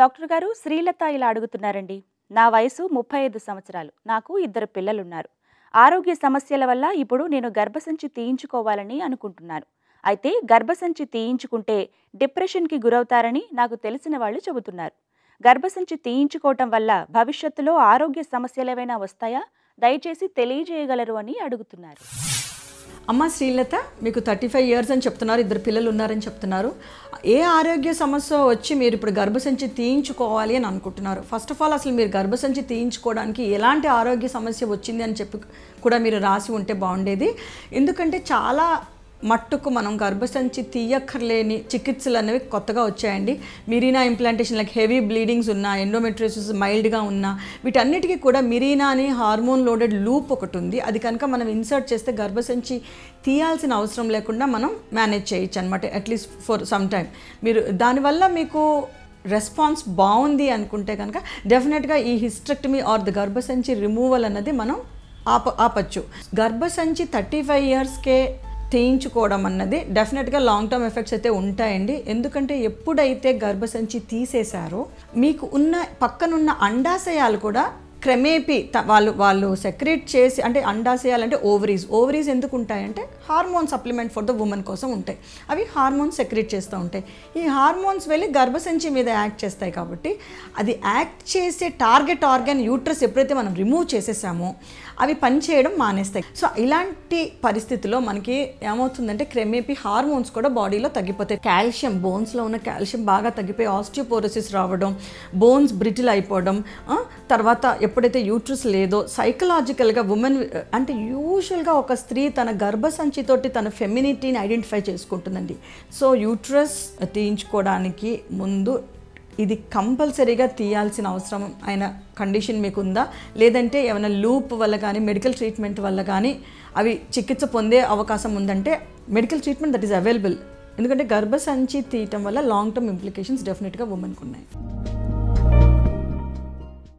Doctor గారు శ్రీలత ఇలా అడుగుతున్నారండి. నా వయసు 35 సంవత్సరాలు. నాకు ఇద్దరు పిల్లలున్నారు. ఆరోగ్య సమస్యల వల్ల ఇప్పుడు నేను గర్భసంచి తీయించుకోవాలని అనుకుంటున్నాను. అయితే గర్భసంచి తీయించుకుంటే డిప్రెషన్‌కి గురవుతారని నాకు తెలిసిన వాళ్ళు చెబుతున్నారు. గర్భసంచి తీయించుకోవటం వల్ల భవిష్యత్తులో ఆరోగ్య సమస్యలేవైనా వస్తాయా? దయచేసి తెలియజేయగలరు అని అడుగుతున్నారు. అమ్మ శ్రీలత, మీకు 35 ఇయర్స్ అని చెప్తున్నారు, ఇద్దరు పిల్లలు ఉన్నారని చెప్తున్నారు. ఏ ఆరోగ్య సమస్య వచ్చి మీరు ఇప్పుడు గర్భసంచి తీయించుకోవాలి అని అనుకుంటున్నారు? ఫస్ట్ ఆఫ్ ఆల్ అసలు మీరు గర్భసంచి తీయించుకోవడానికి ఎలాంటి ఆరోగ్య సమస్య వచ్చింది అని చెప్పి కూడా మీరు రాసి ఉంటే బాగుండేది. ఎందుకంటే చాలా మట్టుకు మనం గర్భసంచి తీయక్కర్లేని చికిత్సలు అనేవి కొత్తగా వచ్చాయండి. మిరీనా ఇంప్లాంటేషన్ లైక్ హెవీ బ్లీడింగ్స్ ఉన్నా, ఎండోమెట్రియోసిస్ మైల్డ్గా ఉన్నా, వీటన్నిటికీ కూడా మిరీనా అని హార్మోన్ లోడెడ్ లూప్ ఒకటి ఉంది. అది కనుక మనం ఇన్సర్ట్ చేస్తే గర్భసంచి తీయాల్సిన అవసరం లేకుండా మనం మేనేజ్ చేయొచ్చు అనమాట, అట్లీస్ట్ ఫర్ సమ్ టైమ్. మీరు దానివల్ల మీకు రెస్పాన్స్ బాగుంది అనుకుంటే కనుక డెఫినెట్గా ఈ హిస్టెక్టమీ ఆర్ ద గర్భసంచి రిమూవల్ అన్నది మనం ఆపచ్చు. గర్భసంచి 35 ఇయర్స్కే తీయించుకోవడం అన్నది డెఫినెట్గా లాంగ్ టర్మ్ ఎఫెక్ట్స్ అయితే ఉంటాయండి. ఎందుకంటే ఎప్పుడైతే గర్భసంచి తీసేశారో మీకు ఉన్న పక్కనున్న అండాశయాలు కూడా క్రమేపీ వాళ్ళు సెక్రేట్ చేసి, అంటే అండాశయాలంటే ఓవరీస్ ఎందుకు ఉంటాయంటే hormone supplement for the women కోసం ఉంటాయి. అవి హార్మోన్స్ సెక్రేట్ చేస్తూ ఉంటాయి. ఈ హార్మోన్స్ వెళ్ళి గర్భసంచి మీద యాక్ట్ చేస్తాయి. కాబట్టి అది యాక్ట్ చేసే టార్గెట్ ఆర్గాన్ యూట్రస్ ఎప్పుడైతే మనం రిమూవ్ చేసేసామో అవి పనిచేయడం మానేస్తాయి. సో ఇలాంటి పరిస్థితిలో మనకి ఏమవుతుందంటే క్రమేపీ హార్మోన్స్ కూడా బాడీలో తగ్గిపోతాయి. కాల్షియం, బోన్స్లో ఉన్న కాల్షియం బాగా తగ్గిపోయి ఆస్టియోపోరోసిస్ రావడం, బోన్స్ బ్రిటిల్ అయిపోవడం, తర్వాత ఎప్పుడైతే యూట్రస్ లేదో సైకలాజికల్గా ఉమెన్ అంటే యూజువల్గా ఒక స్త్రీ తన గర్భసంచితోటి తన ఫెమినిటీని ఐడెంటిఫై చేసుకుంటుందండి. సో యూట్రస్ తీయించుకోవడానికి ముందు ఇది కంపల్సరీగా తీయాల్సిన అవసరం అయిన కండిషన్ మీకు ఉందా, లేదంటే ఏమైనా లూప్ వల్ల కానీ మెడికల్ ట్రీట్మెంట్ వల్ల కానీ అవి చికిత్స పొందే అవకాశం ఉందంటే medical treatment that is available. ఎందుకంటే గర్భసంచి తీయటం వల్ల లాంగ్ టర్మ్ ఇంప్లికేషన్స్ డెఫినెట్గా ఉమెన్కి ఉన్నాయి.